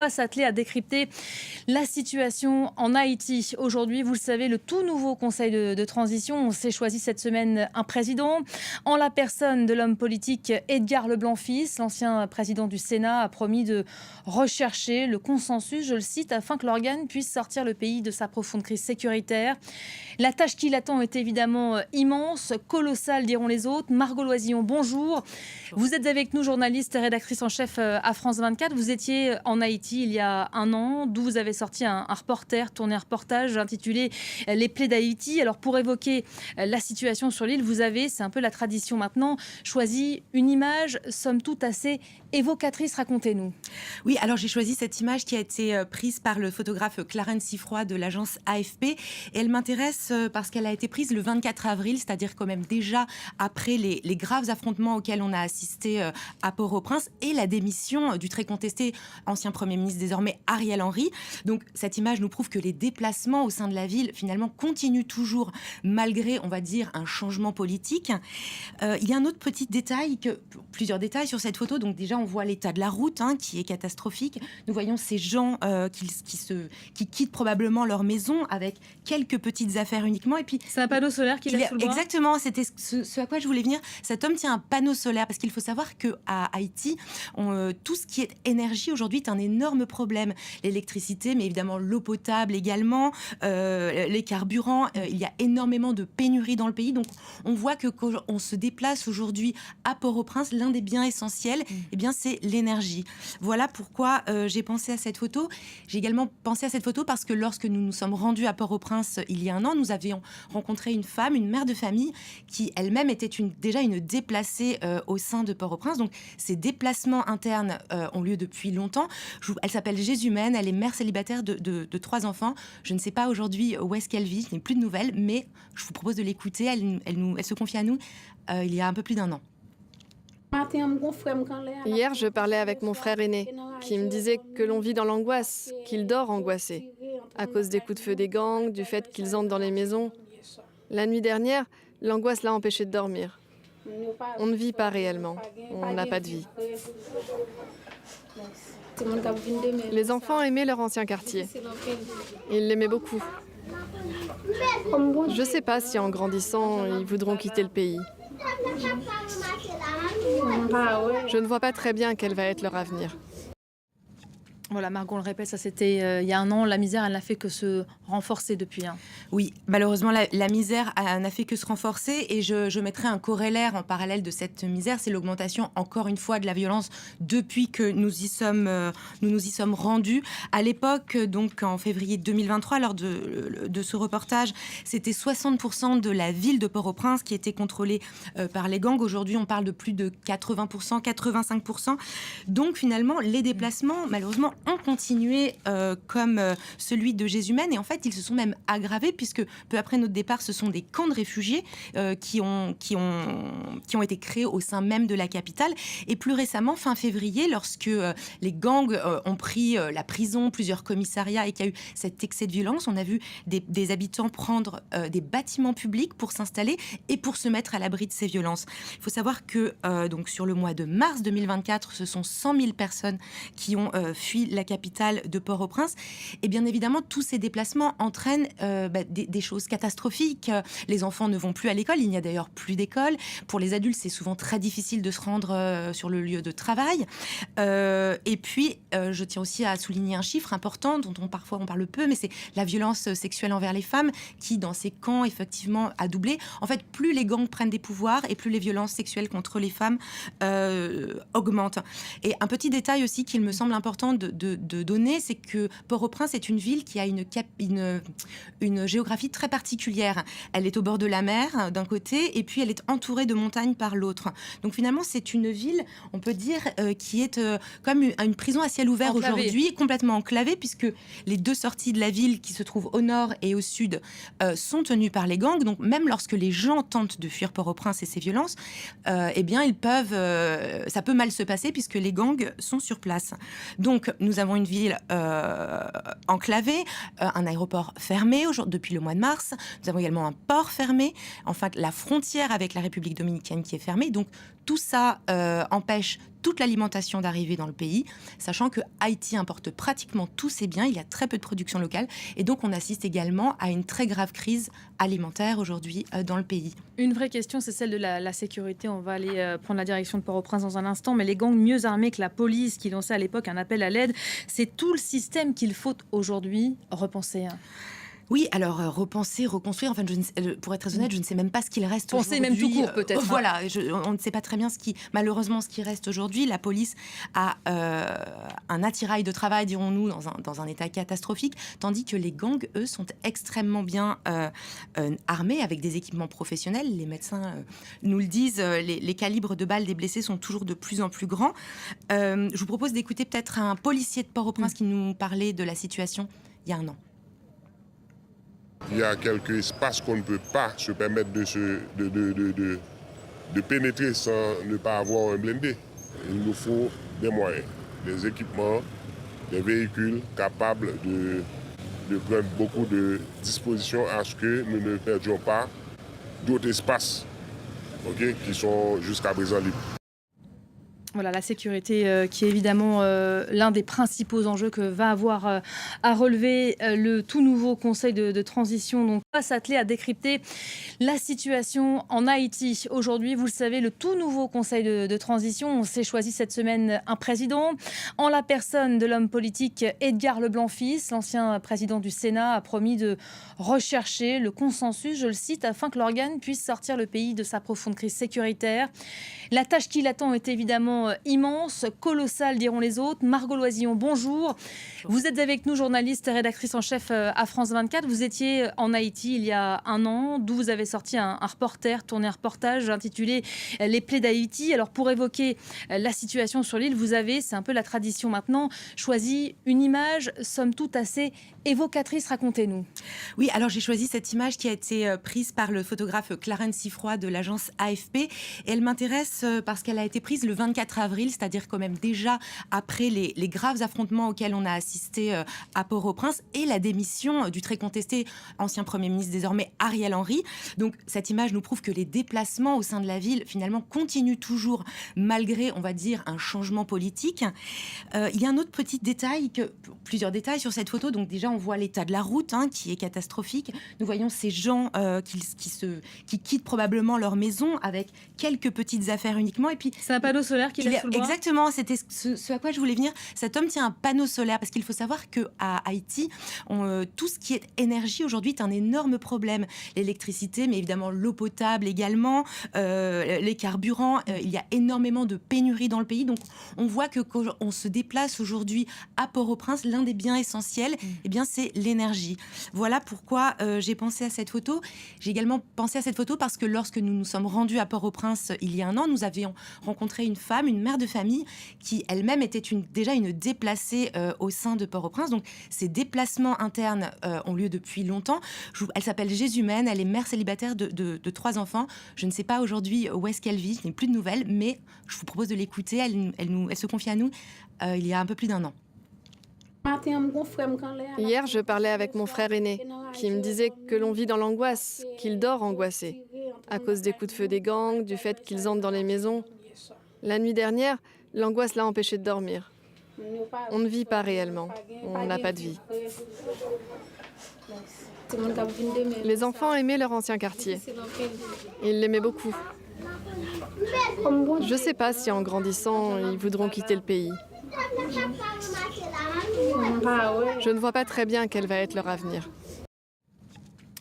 Va s'atteler à décrypter la situation en Haïti. Aujourd'hui, vous le savez, le tout nouveau Conseil de transition s'est choisi cette semaine un président. En la personne de l'homme politique Edgar Leblanc-Fils, l'ancien président du Sénat, a promis de rechercher le consensus, je le cite, afin que l'organe puisse sortir le pays de sa profonde crise sécuritaire. La tâche qui l'attend est évidemment immense, colossale diront les autres. Margot Loisillon, bonjour. Vous êtes avec nous, journaliste et rédactrice en chef à France 24. Vous étiez en Haïti il y a un an, d'où vous avez sorti un reportage intitulé Les plaies d'Haïti. Alors pour évoquer la situation sur l'île, vous avez, c'est un peu la tradition maintenant, choisi une image somme toute assez évocatrice. Racontez-nous. Oui, alors j'ai choisi cette image qui a été prise par le photographe Clarence Siffroy de l'agence AFP. Et elle m'intéresse parce qu'elle a été prise le 24 avril, c'est-à-dire quand même déjà après les graves affrontements auxquels on a assisté à Port-au-Prince et la démission du très contesté ancien Premier ministre désormais Ariel Henry. Donc cette image nous prouve que les déplacements au sein de la ville finalement continuent toujours malgré, on va dire, un changement politique. Il y a un autre petit détail, plusieurs détails sur cette photo. Donc déjà on voit l'état de la route qui est catastrophique. Nous voyons ces gens qui quittent probablement leur maison avec quelques petites affaires uniquement. Et puis c'est un panneau solaire qu'il a sous le bras. Exactement, c'était ce à quoi je voulais venir. Cet homme tient un panneau solaire parce qu'il faut savoir qu'à Haïti, tout ce qui est énergie aujourd'hui est un énorme problème. L'électricité, mais évidemment l'eau potable également, les carburants. Il y a énormément de pénuries dans le pays. Donc on voit que quand on se déplace aujourd'hui à Port-au-Prince, l'un des biens essentiels, c'est l'énergie. Voilà pourquoi j'ai pensé à cette photo. J'ai également pensé à cette photo parce que lorsque nous nous sommes rendus à Port-au-Prince il y a un an, nous avions rencontré une femme, une mère de famille, qui elle-même était déjà une déplacée au sein de Port-au-Prince. Donc ces déplacements internes ont lieu depuis longtemps. Elle s'appelle Jésumène, elle est mère célibataire de 3 enfants. Je ne sais pas aujourd'hui où est-ce qu'elle vit, je n'ai plus de nouvelles, mais je vous propose de l'écouter. Elle se confie à nous il y a un peu plus d'1 an. Hier, je parlais avec mon frère aîné, qui me disait que l'on vit dans l'angoisse, qu'il dort angoissé, à cause des coups de feu des gangs, du fait qu'ils entrent dans les maisons. La nuit dernière, l'angoisse l'a empêché de dormir. On ne vit pas réellement, on n'a pas de vie. Les enfants aimaient leur ancien quartier. Ils l'aimaient beaucoup. Je ne sais pas si en grandissant, ils voudront quitter le pays. Je ne vois pas très bien quel va être leur avenir. Voilà, Margot, on le répète, ça c'était il y a un an. La misère, elle n'a fait que se renforcer depuis. Oui, malheureusement, la misère n'a fait que se renforcer. Et je mettrai un corollaire en parallèle de cette misère, c'est l'augmentation, encore une fois, de la violence depuis que nous nous y sommes rendus. À l'époque, donc en février 2023, lors de ce reportage, c'était 60% de la ville de Port-au-Prince qui était contrôlée par les gangs. Aujourd'hui, on parle de plus de 80%, 85%. Donc finalement, les déplacements, malheureusement, ont continué comme celui de Jésumène, et en fait ils se sont même aggravés puisque peu après notre départ, ce sont des camps de réfugiés qui ont été créés au sein même de la capitale. Et plus récemment, fin février, lorsque les gangs ont pris la prison, plusieurs commissariats, et qu'il y a eu cet excès de violence, on a vu des habitants prendre des bâtiments publics pour s'installer et pour se mettre à l'abri de ces violences. Il faut savoir que donc sur le mois de mars 2024, ce sont 100 000 personnes qui ont fui la capitale de Port-au-Prince. Et bien évidemment, tous ces déplacements entraînent des choses catastrophiques. Les enfants ne vont plus à l'école. Il n'y a d'ailleurs plus d'école. Pour les adultes, c'est souvent très difficile de se rendre sur le lieu de travail. Et puis, je tiens aussi à souligner un chiffre important dont parfois on parle peu, mais c'est la violence sexuelle envers les femmes qui, dans ces camps, effectivement, a doublé. En fait, plus les gangs prennent des pouvoirs et plus les violences sexuelles contre les femmes augmentent. Et un petit détail aussi qu'il me semble important de donner, c'est que Port-au-Prince est une ville qui a une géographie très particulière. Elle est au bord de la mer d'un côté et puis elle est entourée de montagnes par l'autre. Donc finalement, c'est une ville, on peut dire, qui est comme une prison à ciel ouvert aujourd'hui, complètement enclavée, puisque les 2 sorties de la ville qui se trouvent au nord et au sud sont tenues par les gangs. Donc même lorsque les gens tentent de fuir Port-au-Prince et ses violences, eh bien ça peut mal se passer puisque les gangs sont sur place. Donc nous avons une ville enclavée, un aéroport fermé depuis le mois de mars. Nous avons également un port fermé. Enfin, la frontière avec la République dominicaine qui est fermée. Donc tout ça empêche toute l'alimentation d'arrivée dans le pays, sachant que Haïti importe pratiquement tous ses biens, il y a très peu de production locale, et donc on assiste également à une très grave crise alimentaire aujourd'hui dans le pays. Une vraie question, c'est celle de la sécurité. On va aller prendre la direction de Port-au-Prince dans un instant, mais les gangs mieux armés que la police, qui lançait à l'époque un appel à l'aide, c'est tout le système qu'il faut aujourd'hui repenser. Oui, alors repenser, reconstruire, enfin, pour être très honnête, je ne sais même pas ce qu'il reste Penser aujourd'hui. même tout court, peut-être. Voilà, on ne sait pas très bien malheureusement, ce qui reste aujourd'hui. La police a un attirail de travail, dirons-nous, dans un état catastrophique, tandis que les gangs, eux, sont extrêmement bien armés, avec des équipements professionnels. Les médecins nous le disent, les calibres de balles des blessés sont toujours de plus en plus grands. Je vous propose d'écouter peut-être un policier de Port-au-Prince qui nous parlait de la situation il y a un an. Il y a quelques espaces qu'on ne peut pas se permettre de pénétrer sans ne pas avoir un blindé. Il nous faut des moyens, des équipements, des véhicules capables de prendre beaucoup de dispositions à ce que nous ne perdions pas d'autres espaces qui sont jusqu'à présent libres. Voilà, la sécurité qui est évidemment l'un des principaux enjeux que va avoir à relever le tout nouveau Conseil de transition. Donc, on va s'atteler à décrypter la situation en Haïti. Aujourd'hui, vous le savez, le tout nouveau Conseil de transition, on s'est choisi cette semaine un président. En la personne de l'homme politique Edgar Leblanc-Fils, l'ancien président du Sénat, a promis de rechercher le consensus, je le cite, afin que l'organe puisse sortir le pays de sa profonde crise sécuritaire. La tâche qui l'attend est évidemment immense, colossale diront les autres. Margot Loisillon, bonjour. Vous êtes avec nous, journaliste et rédactrice en chef à France 24. Vous étiez en Haïti il y a un an, d'où vous avez sorti un reportage intitulé « Les plaies d'Haïti ». Alors pour évoquer la situation sur l'île, vous avez, c'est un peu la tradition maintenant, choisi une image somme toute assez évocatrice. Racontez-nous. Oui, alors j'ai choisi cette image qui a été prise par le photographe Clarence Siffroy de l'agence AFP. Et elle m'intéresse parce qu'elle a été prise le 24 avril, c'est-à-dire quand même déjà après les graves affrontements auxquels on a assisté à Port-au-Prince et la démission du très contesté ancien Premier ministre désormais Ariel Henry. Donc cette image nous prouve que les déplacements au sein de la ville finalement continuent toujours malgré, on va dire, un changement politique. Il y a un autre petit détail, plusieurs détails sur cette photo. Donc déjà on voit l'état de la route qui est catastrophique. Nous voyons ces gens qui quittent probablement leur maison avec quelques petites affaires uniquement. Et puis c'est un panneau solaire qui laisse sous le bras. Exactement, c'était ce à quoi je voulais venir. Cet homme tient un panneau solaire parce qu'il faut savoir qu'à Haïti, tout ce qui est énergie aujourd'hui est un énorme problème. L'électricité, mais évidemment l'eau potable également, les carburants. Il y a énormément de pénuries dans le pays. Donc on voit que quand on se déplace aujourd'hui à Port-au-Prince, l'un des biens essentiels, eh bien, c'est l'énergie. Voilà pourquoi j'ai pensé à cette photo. J'ai également pensé à cette photo parce que lorsque nous nous sommes rendus à Port-au-Prince il y a un an, nous avions rencontré une femme, une mère de famille, qui elle-même était déjà une déplacée au sein de Port-au-Prince. Donc ces déplacements internes ont lieu depuis longtemps. Elle s'appelle Jésumène, elle est mère célibataire de 3 enfants. Je ne sais pas aujourd'hui où est-ce qu'elle vit, je n'ai plus de nouvelles, mais je vous propose de l'écouter. Elle se confie à nous il y a un peu plus d'1 an. Hier, je parlais avec mon frère aîné, qui me disait que l'on vit dans l'angoisse, qu'il dort angoissé, à cause des coups de feu des gangs, du fait qu'ils entrent dans les maisons. La nuit dernière, l'angoisse l'a empêché de dormir. On ne vit pas réellement, on n'a pas de vie. Les enfants aimaient leur ancien quartier. Ils l'aimaient beaucoup. Je ne sais pas si en grandissant, ils voudront quitter le pays. Je ne vois pas très bien quel va être leur avenir.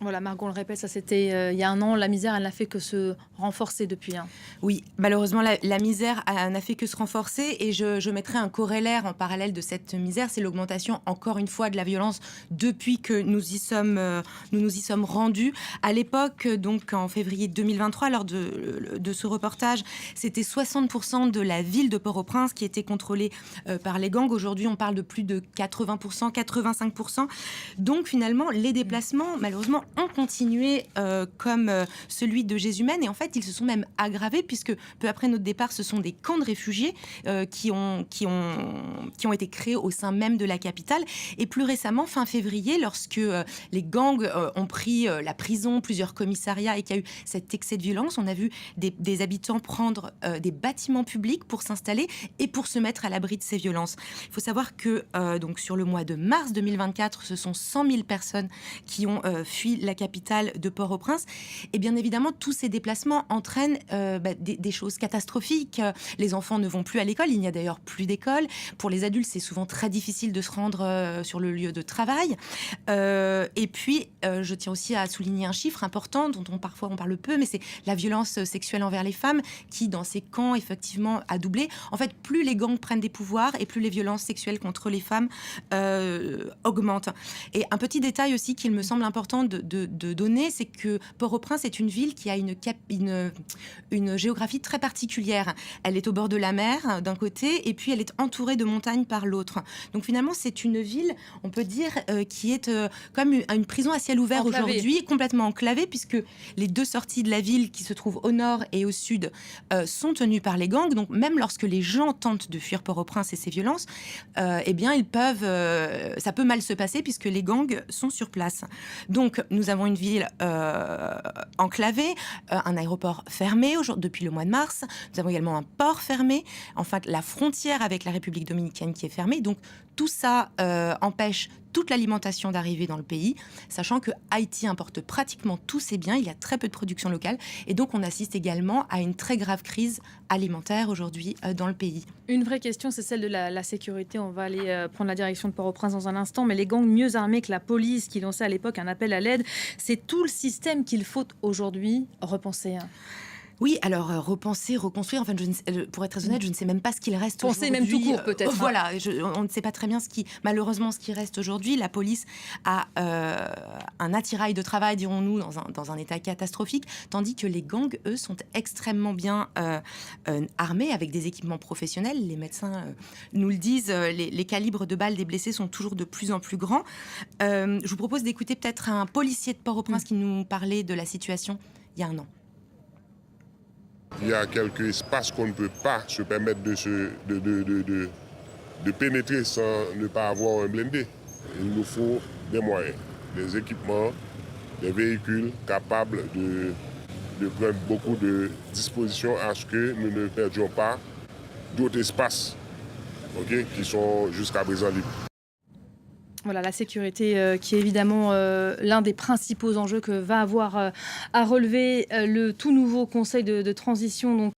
Voilà, Margot, on le répète, ça c'était il y a un an. La misère, elle n'a fait que se renforcer depuis. Oui, malheureusement, la misère n'a fait que se renforcer. Et je mettrai un corollaire en parallèle de cette misère, c'est l'augmentation, encore une fois, de la violence depuis que nous nous y sommes rendus. À l'époque, donc en février 2023, lors de ce reportage, c'était 60% de la ville de Port-au-Prince qui était contrôlée par les gangs. Aujourd'hui, on parle de plus de 80%, 85%. Donc finalement, les déplacements, malheureusement, ont continué comme celui de Jésumen, et en fait, ils se sont même aggravés, puisque peu après notre départ, ce sont des camps de réfugiés qui ont été créés au sein même de la capitale. Et plus récemment, fin février, lorsque les gangs ont pris la prison, plusieurs commissariats, et qu'il y a eu cet excès de violence, on a vu des habitants prendre des bâtiments publics pour s'installer et pour se mettre à l'abri de ces violences. Il faut savoir que donc sur le mois de mars 2024, ce sont 100 000 personnes qui ont fui la capitale de Port-au-Prince. Et bien évidemment, tous ces déplacements entraînent des choses catastrophiques. Les enfants ne vont plus à l'école, il n'y a d'ailleurs plus d'école. Pour les adultes, c'est souvent très difficile de se rendre sur le lieu de travail. Et puis, je tiens aussi à souligner un chiffre important dont parfois on parle peu, mais c'est la violence sexuelle envers les femmes qui, dans ces camps, effectivement, a doublé. En fait, plus les gangs prennent des pouvoirs et plus les violences sexuelles contre les femmes augmentent. Et un petit détail aussi qu'il me semble important de donner, c'est que Port-au-Prince est une ville qui a une géographie très particulière. Elle est au bord de la mer d'un côté et puis elle est entourée de montagnes par l'autre. Donc finalement, c'est une ville, on peut dire, qui est comme une prison à ciel ouvert aujourd'hui, complètement enclavée, puisque les deux sorties de la ville qui se trouvent au nord et au sud sont tenues par les gangs. Donc même lorsque les gens tentent de fuir Port-au-Prince et ses violences, eh bien ils peuvent, ça peut mal se passer puisque les gangs sont sur place. Donc nous avons une ville enclavée, un aéroport fermé depuis le mois de mars. Nous avons également un port fermé, enfin la frontière avec la République dominicaine qui est fermée. Donc tout ça empêche toute l'alimentation d'arriver dans le pays, sachant que Haïti importe pratiquement tous ses biens, il y a très peu de production locale, et donc on assiste également à une très grave crise alimentaire aujourd'hui dans le pays. Une vraie question, c'est celle de la sécurité. On va aller prendre la direction de Port-au-Prince dans un instant, mais les gangs mieux armés que la police, qui lançait à l'époque un appel à l'aide, c'est tout le système qu'il faut aujourd'hui repenser. Oui, alors repenser, reconstruire, enfin, pour être très honnête, je ne sais même pas ce qu'il reste aujourd'hui. Penser même tout court, peut-être. Voilà, on ne sait pas très bien malheureusement, ce qui reste aujourd'hui. La police a un attirail de travail, dirons-nous, dans un état catastrophique, tandis que les gangs, eux, sont extrêmement bien armés, avec des équipements professionnels. Les médecins nous le disent, les calibres de balles des blessés sont toujours de plus en plus grands. Je vous propose d'écouter peut-être un policier de Port-au-Prince qui nous parlait de la situation il y a un an. Il y a quelques espaces qu'on ne peut pas se permettre de pénétrer sans ne pas avoir un blindé. Il nous faut des moyens, des équipements, des véhicules capables de prendre beaucoup de dispositions à ce que nous ne perdions pas d'autres espaces qui sont jusqu'à présent libres. Voilà, la sécurité qui est évidemment l'un des principaux enjeux que va avoir à relever le tout nouveau Conseil de transition. Donc,